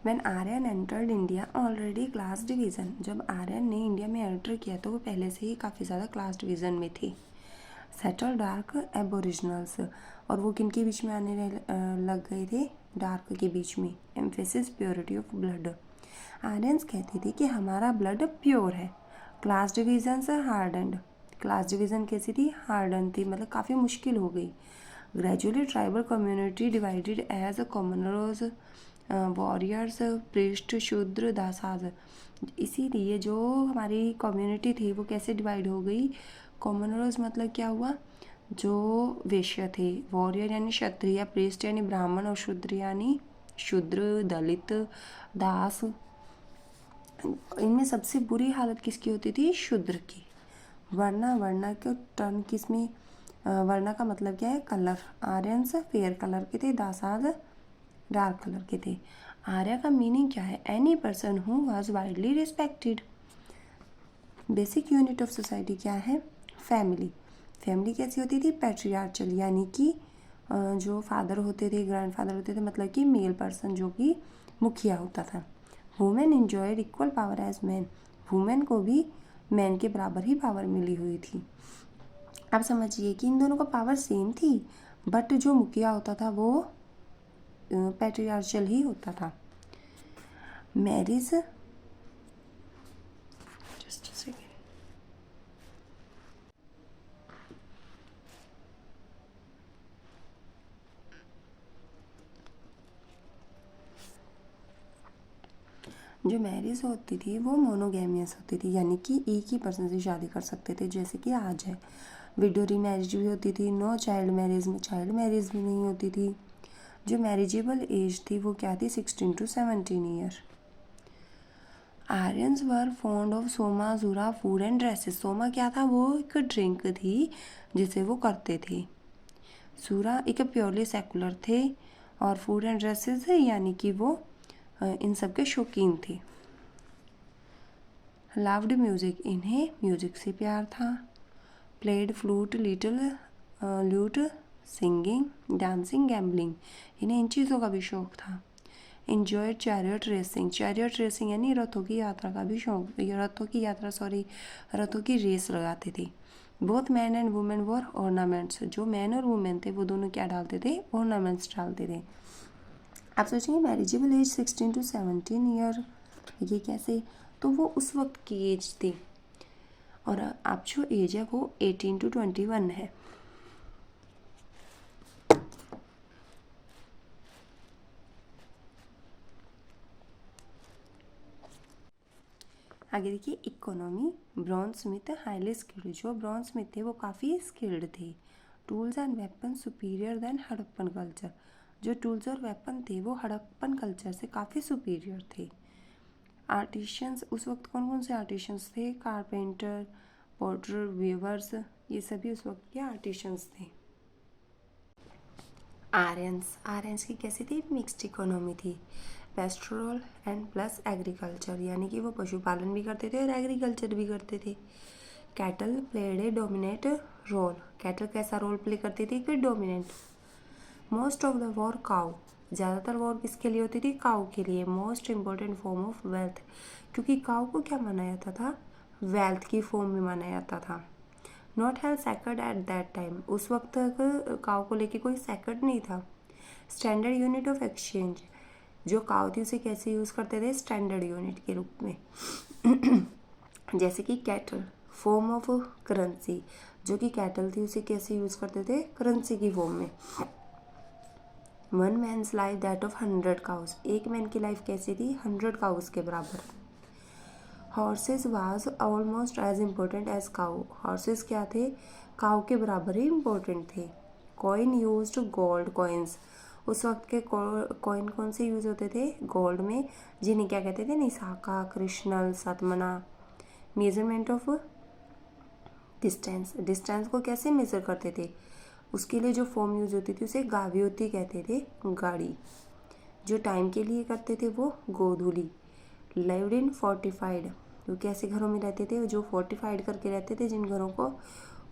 When Aryan entered India already class division, जब आर्यन ने India में एंटर किया तो वो पहले से ही काफ़ी ज़्यादा क्लास डिवीज़न में थी। सेटल डार्क एबोरिजिनल्स, और वो किन के बीच में आने लग गए थे, डार्क के बीच में। Emphasis purity of blood, Aryans कहते थे कि हमारा ब्लड प्योर है। क्लास डिवीज़न से हार्डन्ड, क्लास डिवीज़न कैसी थी, हार्डन थी, मतलब काफ़ी मुश्किल हो गई। Gradually tribal community divided as commoners, warriors, priest, Shudra, dasas. इसीलिए जो हमारी कम्युनिटी थी वो कैसे डिवाइड हो गई, कॉमनर्स मतलब क्या हुआ, जो वैश्य थे, वॉरियर यानी क्षत्रिय, प्रिस्ट यानी ब्राह्मण, और शूद्र यानी शूद्र, दलित, दास। इनमें सबसे बुरी हालत किसकी होती थी, शूद्र की। वर्णा, वर्णा के टर्न किसमें, वर्णा का मतलब क्या है, कलर। आर्यंस फेयर कलर के थे, दासाज डार्क कलर के थे। आर्य का मीनिंग क्या है, any person who was widely respected. Basic unit of society क्या है, फैमिली। फैमिली कैसी होती थी, पैट्रियार्चल, यानी कि जो फादर होते थे, ग्रैंडफादर होते थे, मतलब कि मेल पर्सन जो कि मुखिया होता था। Women enjoyed equal power as man, women को भी मैन के बराबर ही पावर मिली हुई थी। अब समझिए कि इन दोनों का पावर सेम थी, बट जो मुखिया होता था वो पैट्रियार्चल ही होता था। मैरिज, जस्ट सेकेंड, जो मैरिज होती थी वो मोनोगैमियस होती थी, यानी कि एक ही पर्सन से शादी कर सकते थे, जैसे कि आज है। विडो रीमैरिज भी होती थी, नो चाइल्ड मैरिज में चाइल्ड मैरिज भी नहीं होती थी। जो मैरिजेबल एज थी वो क्या थी, 16 to 17 year. Aryans were fond of Soma, जूरा, फूड एंड ड्रेसेस। सोमा क्या था, वो एक ड्रिंक थी जिसे वो करते थे। सूरा एक प्योरली सेकुलर थे, और फूड एंड ड्रेसेस यानी कि वो इन सब के शौकीन थे। लव्ड म्यूज़िक, इन्हें म्यूज़िक से प्यार था। Played flute, little lewd, singing, dancing, gambling, इन्हें इन चीज़ों का भी शौक था। Enjoyed chariot racing, chariot racing यानी रथों की यात्रा का भी शौक, रथों की रेस लगाते थे। Both man and women war ornaments, जो मैन और वुमेन थे वो दोनों क्या डालते थे, ऑर्नामेंट्स डालते थे। आप सोचेंगे मैरिजेबल एज 16 to 17 ईयर, ये कैसे, तो वो उस वक्त की एज थी, और अब जो एज है वो 18 to 21 है। आगे देखिए, economy. Bronze smith highly skilled, जो ब्रॉन्ज स्मिथ थे वो काफ़ी स्किल्ड थे। Tools and weapon superior than Harappan culture, जो टूल्स और वेपन थे वो हड़प्पन कल्चर से काफ़ी सुपीरियर थे। आर्टिशियंस, उस वक्त कौन कौन से आर्टिशियंस थे, कारपेंटर, पोर्टर, वीवर्स, ये सभी उस वक्त के आर्टिशियंस थे। आर्यंस की कैसी थी, मिक्स्ड इकोनॉमी थी। पेस्टोरल एंड प्लस एग्रीकल्चर, यानी कि वो पशुपालन भी करते थे और एग्रीकल्चर भी करते थे। Cattle played a dominate role, cattle कैसा रोल प्ले करती थी, कि dominant. Most of the war cow, ज़्यादातर वॉर किसके लिए होती थी, काउ के लिए। Most important form of wealth, क्योंकि काउ को क्या माना जाता था, वेल्थ की फॉर्म में माना जाता था। Not have second at that time, उस वक्त तक काउ को लेके कोई सेकंड नहीं था। स्टैंडर्ड यूनिट ऑफ एक्सचेंज, जो काउ थी उसे कैसे यूज़ करते थे, स्टैंडर्ड यूनिट के रूप में। जैसे कि कैटल, फॉर्म ऑफ करेंसी, जो कि कैटल थी उसे कैसे यूज़ करते थे, करेंसी की फॉर्म में। One man's life that of 100 cows, एक मैन की लाइफ कैसी थी, 100 काउस के बराबर। Horses was almost as important as cow, horses क्या थे, काउ के बराबर ही इम्पोर्टेंट थे। कॉइन यूज्ड गोल्ड कॉइन्स, उस वक्त के कॉइन कौन से यूज़ होते थे, गोल्ड में, जिन्हें क्या कहते थे, निसाका, कृष्णल, सतमना। मेजरमेंट ऑफ डिस्टेंस, डिस्टेंस को कैसे मेज़र करते थे, उसके लिए जो फॉर्म यूज़ होती थी उसे गावियोती कहते थे, गाड़ी। जो टाइम के लिए करते थे वो गोधूली। लिव्ड इन फोर्टिफाइड, तो कैसे घरों में रहते थे, जो फोर्टिफाइड करके रहते थे जिन घरों को,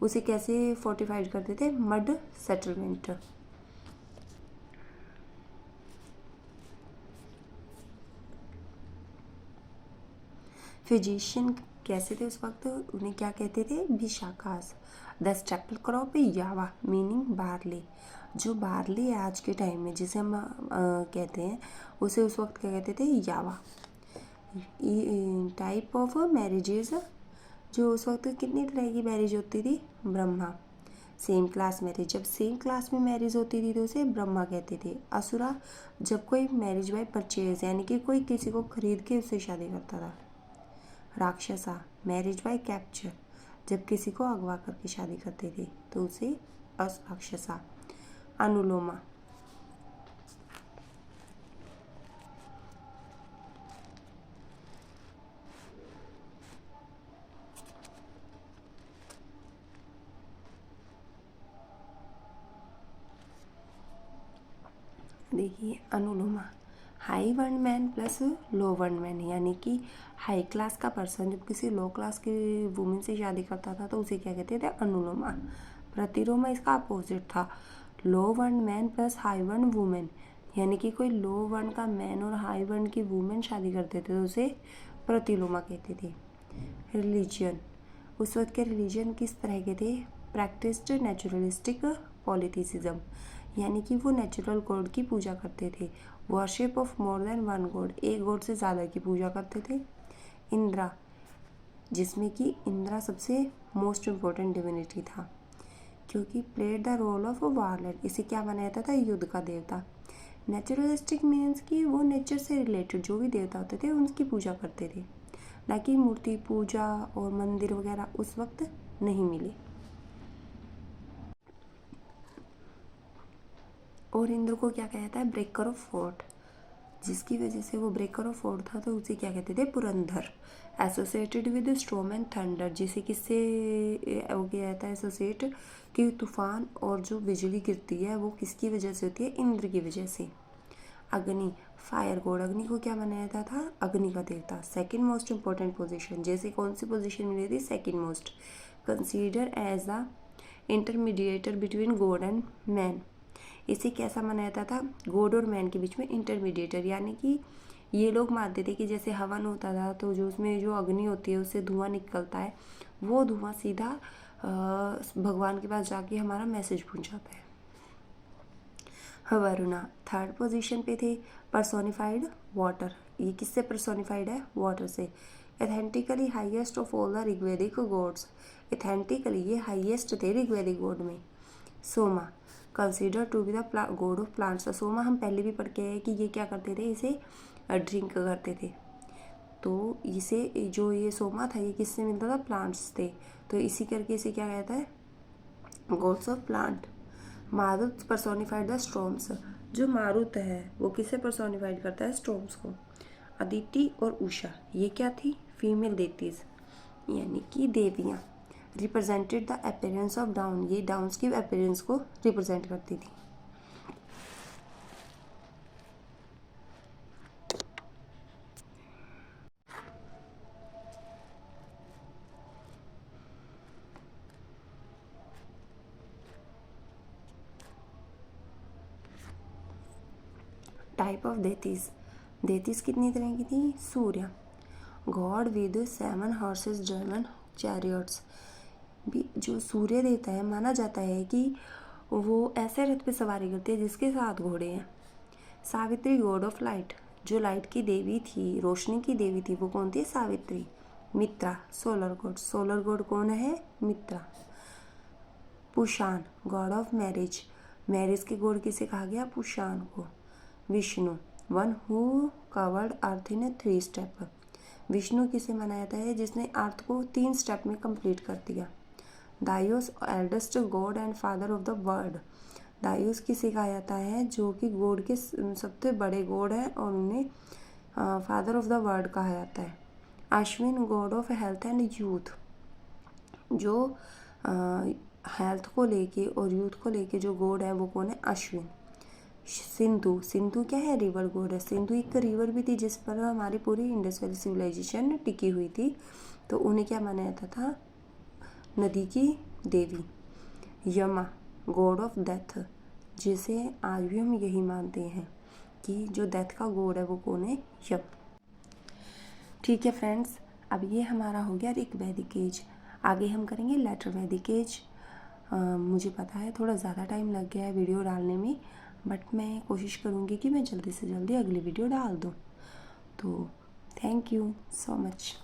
उसे कैसे फोर्टिफाइड करते थे, मड सेटलमेंट। फिजिशियन कैसे थे उस वक्त, उन्हें क्या कहते थे, विशाखास। द स्टेपल क्रॉप यावा मीनिंग बार्ली। जो बार्ली है आज के टाइम में जिसे हम कहते हैं, उसे उस वक्त क्या कहते थे, यावा। टाइप ऑफ मैरिजेज, जो उस वक्त कितनी तरह की मैरिज होती थी, ब्रह्मा। सेम क्लास मैरिज, जब सेम क्लास में मैरिज होती थी तो उसे ब्रह्मा कहते थे। असुरा, जब कोई मैरिज बाय परचेज यानी कि कोई किसी को खरीद के उससे शादी करता था। राक्षसा, मैरिज बाय कैप्चर, जब किसी को अगवा करके शादी करते थे तो उसे राक्षसा। अनुलोमा, देखिए अनुलोमा, high word man plus low word man, यानी कि हाई क्लास का पर्सन जब किसी लो क्लास की वुमेन से शादी करता था तो उसे क्या कहते थे, अनुलोमा। प्रतिलोमा इसका अपोजिट था, low word man plus high word women, यानी कि कोई लो वर्ण का मैन और हाई वर्ण की वुमेन शादी करते थे तो उसे प्रतिलोमा कहते थे। रिलीजन, उस वक्त के रिलीजन किस तरह के थे, प्रैक्टिस्ड नेचुरलिस्टिक पॉलिथिसिज्म, यानी कि वो नेचुरल गॉड की पूजा करते थे। Worship of more than one God, एक गॉड से ज़्यादा की पूजा करते थे। इंद्रा, जिसमें कि इंद्रा सबसे मोस्ट इम्पोर्टेंट डिविनिटी था क्योंकि प्लेड द रोल ऑफ वारलर, इसे क्या बनाया जाता था, युद्ध का देवता। नेचुरलिस्टिक मीन्स कि वो नेचर से रिलेटेड जो भी देवता होते थे उनकी पूजा करते थे, ना कि मूर्ति पूजा और मंदिर वगैरह उस वक्त नहीं मिले। और इंद्र को क्या कहता है, ब्रेकर ऑफ फोर्ट, जिसकी वजह से वो ब्रेकर ऑफ फोर्ट था तो उसे क्या कहते थे, Purandar. Associated with storm and thunder, जिसे किससे वो किया जाता है एसोसिएट, कि तूफान और जो बिजली गिरती है वो किसकी वजह से होती है, इंद्र की वजह से। अग्नि, फायर गॉड, अग्नि को क्या बनाया जाता था, अग्नि का देवता। सेकंड मोस्ट इंपॉर्टेंट पोजीशन, जैसे कौन सी पोजीशन मिली थी, second most. Consider as the intermediator between god and man, इसे कैसा माना जाता था, गॉड और मैन के बीच में इंटरमीडिएटर, यानी कि ये लोग मानते थे कि जैसे हवन होता था तो जो उसमें जो अग्नि होती है उससे धुआं निकलता है, वो धुआं सीधा भगवान के पास जाके हमारा मैसेज पहुंचाता है। वरुणा थर्ड पोजीशन पे थे। पर्सोनिफाइड वाटर, ये किससे पर्सोनिफाइड है, वाटर से। Authentically highest of all the Rigvedic gods, authentically ये हाईएस्ट थे ऋग्वेदिक गॉड में। Soma consider to be the god of plants, Soma हम पहले भी पढ़ के आए कि ये क्या करते थे, इसे ड्रिंक करते थे। तो इसे जो ये सोमा था ये किससे मिलता था, प्लांट्स थे, तो इसी करके इसे क्या कहता है, gods of plant. Marut personified the storms, जो मारुत है वो किसे पर्सोनिफाइड करता है, स्टॉर्म्स को। अदिति और उषा ये क्या थी, फीमेल देतीज, यानी कि देवियाँ। Represented the appearance of dawn, ये डाउन्स की अपीयरेंस को रिप्रेजेंट करती थी। टाइप ऑफ देतीज, देतीज कितनी तरह की थी, Surya. God with 7 horses driven chariots, भी जो सूर्य देवता है माना जाता है कि वो ऐसे रथ पे सवारी करते हैं जिसके 7 घोड़े हैं। सावित्री गॉड ऑफ लाइट, जो लाइट की देवी थी, रोशनी की देवी थी, वो कौन थी, सावित्री। मित्रा सोलर गॉड, सोलर गॉड कौन है, मित्रा। पुशान गॉड ऑफ मैरिज, मैरिज के गॉड किसे कहा गया, पुशान को। Vishnu one who covered earth in 3 step, Vishnu किसे माना जाता है, जिसने अर्थ को 3 स्टेप में कंप्लीट कर दिया। Dyaus eldest god and father of the world, Dyaus किसे कहा जाता है, जो कि गॉड के सबसे बड़े गॉड हैं और उन्हें फादर ऑफ द वर्ल्ड कहा जाता है। Ashwin God of health and youth, जो हेल्थ को लेके और यूथ को लेके जो गॉड है वो कौन है, अश्विन। सिंधु, सिंधु क्या है, रिवर गॉड है। सिंधु एक रिवर भी थी जिस पर हमारी पूरी इंडस वैली सिविलाइजेशन टिकी हुई थी, तो उन्हें क्या माना जाता था, नदी की देवी। यमा गॉड ऑफ डेथ, जिसे आज भी हम यही मानते हैं कि जो डेथ का गॉड है वो कौन है, यम। ठीक है फ्रेंड्स, अब ये हमारा हो गया ऋग वैदिक एज। आगे हम करेंगे लेटर वैदिक एज। मुझे पता है थोड़ा ज़्यादा टाइम लग गया है वीडियो डालने में, बट मैं कोशिश करूँगी कि मैं जल्दी से जल्दी अगली वीडियो डाल दूँ। तो थैंक यू सो मच।